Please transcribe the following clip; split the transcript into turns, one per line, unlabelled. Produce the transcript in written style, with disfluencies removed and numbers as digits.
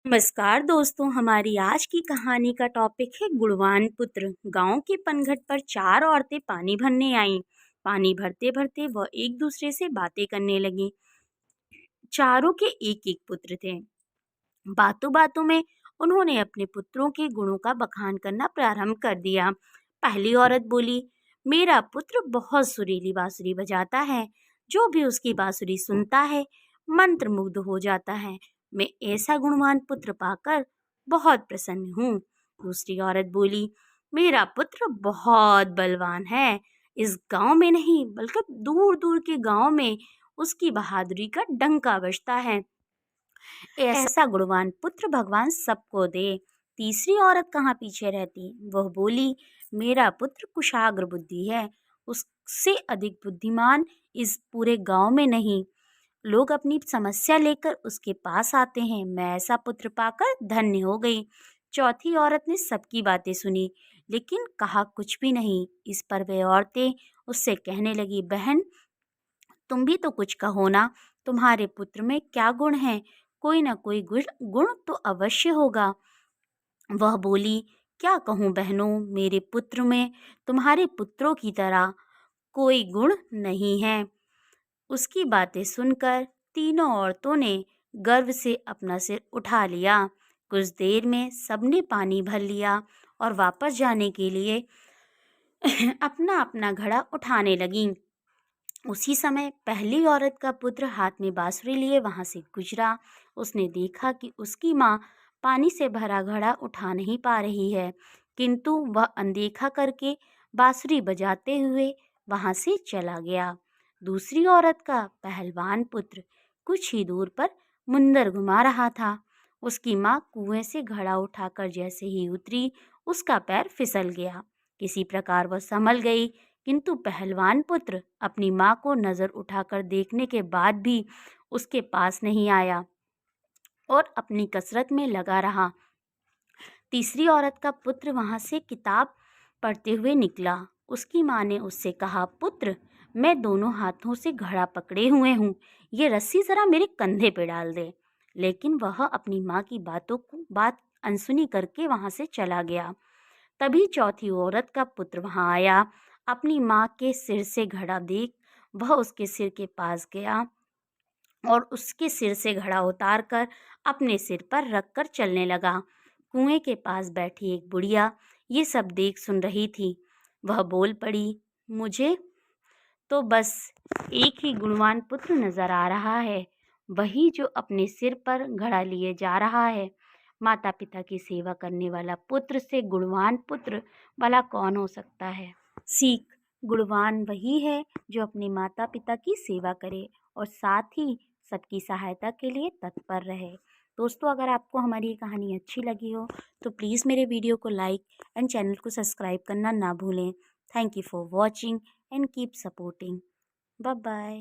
नमस्कार दोस्तों, हमारी आज की कहानी का टॉपिक है गुणवान पुत्र। गांव के पनघट पर चार औरतें पानी भरने आईं। पानी भरते भरते वह एक दूसरे से बातें करने लगीं। चारों के एक एक पुत्र थे। बातों बातों में उन्होंने अपने पुत्रों के गुणों का बखान करना प्रारंभ कर दिया। पहली औरत बोली, मेरा पुत्र बहुत सुरीली बांसुरी बजाता है। जो भी उसकी बांसुरी सुनता है मंत्रमुग्ध हो जाता है। मैं ऐसा गुणवान पुत्र पाकर बहुत प्रसन्न हूँ। दूसरी औरत बोली, मेरा पुत्र बहुत बलवान है। इस गांव में नहीं बल्कि दूर दूर के गांव में उसकी बहादुरी का डंका बजता है। ऐसा गुणवान पुत्र भगवान सबको दे। तीसरी औरत कहाँ पीछे रहती। वह बोली, मेरा पुत्र कुशाग्र बुद्धि है। उससे अधिक बुद्धिमान इस पूरे गांव में नहीं। लोग अपनी समस्या लेकर उसके पास आते हैं। मैं ऐसा पुत्र पाकर धन्य हो गई। चौथी औरत ने सबकी बातें सुनी लेकिन कहा कुछ भी नहीं। इस पर वे औरतें उससे कहने लगी, बहन तुम भी तो कुछ कहो ना। तुम्हारे पुत्र में क्या गुण है? कोई ना कोई गुण गुण तो अवश्य होगा। वह बोली, क्या कहूँ बहनों, मेरे पुत्र में तुम्हारे पुत्रों की तरह कोई गुण नहीं है। उसकी बातें सुनकर तीनों औरतों ने गर्व से अपना सिर उठा लिया। कुछ देर में सबने पानी भर लिया और वापस जाने के लिए अपना अपना घड़ा उठाने लगीं। उसी समय पहली औरत का पुत्र हाथ में बांसुरी लिए वहां से गुजरा। उसने देखा कि उसकी माँ पानी से भरा घड़ा उठा नहीं पा रही है, किंतु वह अनदेखा करके बांसुरी बजाते हुए वहां से चला गया। दूसरी औरत का पहलवान पुत्र कुछ ही दूर पर मुंदर घुमा रहा था। उसकी माँ कुएं से घड़ा उठाकर जैसे ही उतरी, उसका पैर फिसल गया। किसी प्रकार वह संभल गई, किंतु पहलवान पुत्र अपनी माँ को नजर उठाकर देखने के बाद भी उसके पास नहीं आया और अपनी कसरत में लगा रहा। तीसरी औरत का पुत्र वहां से किताब पढ़ते हुए निकला। उसकी माँ ने उससे कहा, पुत्र मैं दोनों हाथों से घड़ा पकड़े हुए हूँ, ये रस्सी जरा मेरे कंधे पे डाल दे। लेकिन वह अपनी माँ की बात अनसुनी करके वहां से चला गया। तभी चौथी औरत का पुत्र वहां आया। अपनी माँ के सिर से घड़ा देख वह उसके सिर के पास गया और उसके सिर से घड़ा उतार कर अपने सिर पर रखकर चलने लगा। कुएं के पास बैठी एक बुढ़िया ये सब देख सुन रही थी। वह बोल पड़ी, मुझे तो बस एक ही गुणवान पुत्र नजर आ रहा है, वही जो अपने सिर पर घड़ा लिए जा रहा है। माता पिता की सेवा करने वाला पुत्र से गुणवान पुत्र भला कौन हो सकता है। सीख, गुणवान वही है जो अपने माता पिता की सेवा करे और साथ ही सबकी सहायता के लिए तत्पर रहे। दोस्तों, अगर आपको हमारी ये कहानी अच्छी लगी हो तो प्लीज़ मेरे वीडियो को लाइक एंड चैनल को सब्सक्राइब करना ना भूलें। Thank you for watching and keep supporting. Bye bye.